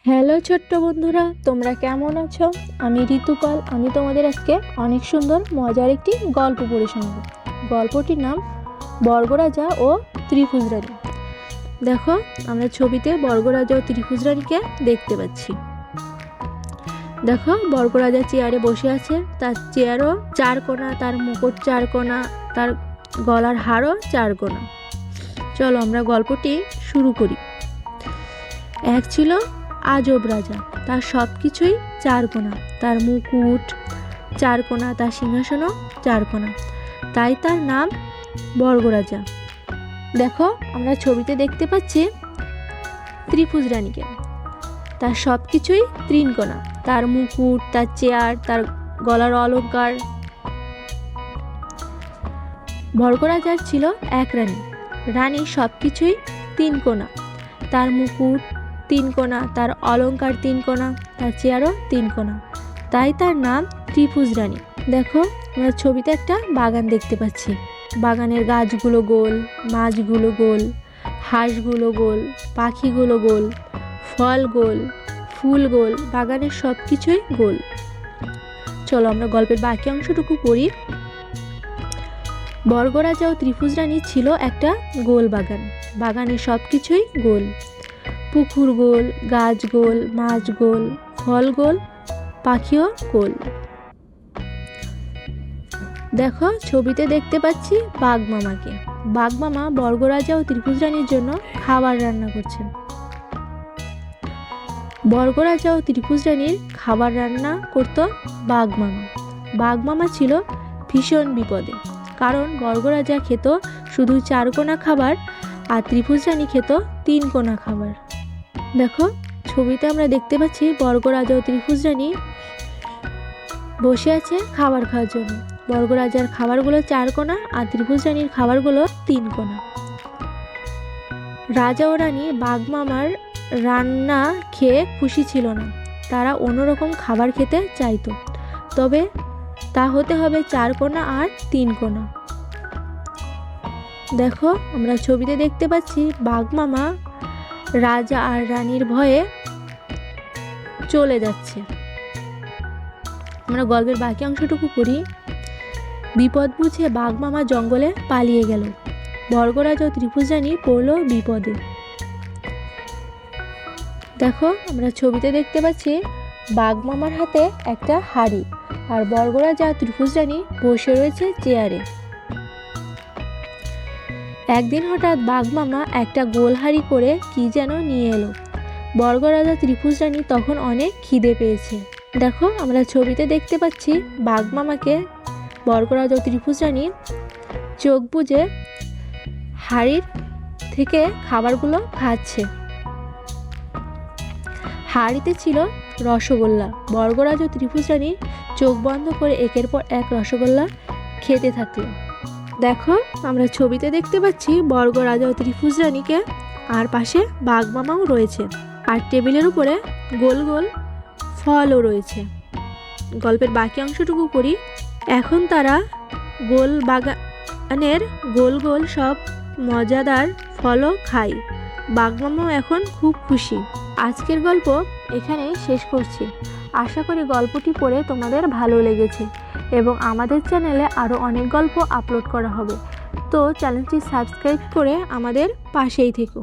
Hello ছোট্ট বন্ধুরা, তোমরা কেমন আছো? আমি ঋতুপাল। আমি তোমাদের আজকে অনেক সুন্দর মজার একটি গল্প পড়ে শোনাবো। গল্পটির নাম বর্গরাজা ও ত্রিভুজ রানী। দেখো, আমরা ছবিতে বর্গরাজা ও ত্রিভুজ রানীকে দেখতে পাচ্ছি। দেখো, বর্গরাজা চেয়ারে বসে আছে। তার চেয়ারও চার কোনা, তার মুকুট চার কোনা, তার গলার হারও চার কোনা। চলো আমরা গল্পটি শুরু করি। এক ছিল আজব রাজা, তার সব কিছুই চার কোনা, তার মুকুট চার কোনা, তার সিংহাসনও চার কোনা, তাই তার নাম বর্গরাজা। দেখো, আমরা ছবিতে দেখতে পাচ্ছি ত্রিভুজ রানীকে। তার সব কিছুই তিন কোনা, তার মুকুট, তার চেয়ার, তার গলার অলংকার। বর্গরাজার ছিল এক রানী। রানীর সব কিছুই তিন কোনা, তার মুকুট তিন কোনা, তার অলংকার তিন কোনা, তার চেয়ারও তিন কোনা, তাই তার নাম ত্রিভুজ রানী। দেখো, আমরা ছবিতে একটা বাগান দেখতে পাচ্ছি। বাগানের গাছগুলো গোল, মাছগুলো গোল, হাঁসগুলো গোল, পাখিগুলো গোল, ফল গোল, ফুল গোল, বাগানের সব কিছুই গোল। চলো আমরা গল্পের বাকি অংশটুকু পড়ি। বর্গরাজা ও ত্রিভুজ রানী ছিল একটা গোল বাগান। বাগানের সব কিছুই গোল, পুকুর গোল, গাছ গোল, মাছ গোল, ফল গোল, পাখিও গোল। দেখো, ছবিতে দেখতে পাচ্ছি বাঘ মামাকে। বাঘ মামা বর্গরাজা ও ত্রিভুজ রানীর জন্য খাবার রান্না করছেন। বর্গরাজা ও ত্রিভুজ রানীর খাবার রান্না করত বাঘ মামা। বাঘ মামা ছিল ভীষণ বিপদে, কারণ বর্গরাজা খেত শুধু চার কোনা খাবার আর ত্রিভুজ রানী খেত তিন কোনা খাবার। দেখো, ছবিতে আমরা দেখতে পাচ্ছি বর্গরাজা ও ত্রিভুজ রানী বসে আছে খাবার খাওয়ার জন্য। বর্গরাজার খাবারগুলো চার কোনা আর ত্রিভুজ রানীর খাবারগুলো তিন কোনা। রাজা ও রানী বাঘ মামার রান্না খেয়ে খুশি ছিল না। তারা অন্যরকম খাবার খেতে চাইতো, তবে তা হতে হবে চার কোনা আর তিন কোনা। দেখো, আমরা ছবিতে দেখতে পাচ্ছি বাঘ মামা রাজা আর রানীর ভয়ে চলে যাচ্ছে। আমরা গল্পের বাকি অংশটুকু পড়ি। বিপদ বুঝে বাঘ মামা জঙ্গলে পালিয়ে গেল। বর্গরাজা ও ত্রিভুজ রানী পড়ল বিপদে। দেখো, আমরা ছবিতে দেখতে পাচ্ছি বাঘ মামার হাতে একটা হাঁড়ি, আর বর্গরাজা আর ত্রিভুজ রানী বসে রয়েছে চেয়ারে। একদিন হঠাৎ বাঘ মামা একটা গোল হাঁড়ি করে কি যেন নিয়ে এলো। বর্গরাজা ত্রিভুজ রানী তখন অনেক খিদে পেয়েছে। দেখো, আমরা ছবিতে দেখতে পাচ্ছি বাঘ মামাকে বর্গরাজা ত্রিভুজ রানী চোখ বুজে হাঁড়ির থেকে খাবারগুলো খাচ্ছে। হাঁড়িতে ছিল রসগোল্লা। বর্গরাজা ত্রিভুজ রানী চোখ বন্ধ করে একের পর এক রসগোল্লা খেতে থাকলো। দেখো, আমরা ছবিতে দেখতে পাচ্ছি বর্গরাজা ও ত্রিভুজ রানীকে, আর পাশে বাঘ মামাও রয়েছে, আর টেবিলের উপরে গোল গোল ফলও রয়েছে। গল্পের বাকি অংশটুকু পড়ি। এখন তারা গোল বাগানের গোল গোল সব মজাদার ফলও খায়। বাঘ মামাও এখন খুব খুশি। আজকের গল্প এখানেই শেষ করছি। আশা করি গল্পটি পড়ে তোমাদের ভালো লেগেছে এবং আমাদের চ্যানেলে আরও অনেক গল্প আপলোড করা হবে। তো চ্যানেলটি সাবস্ক্রাইব করে আমাদের পাশেই থেকো।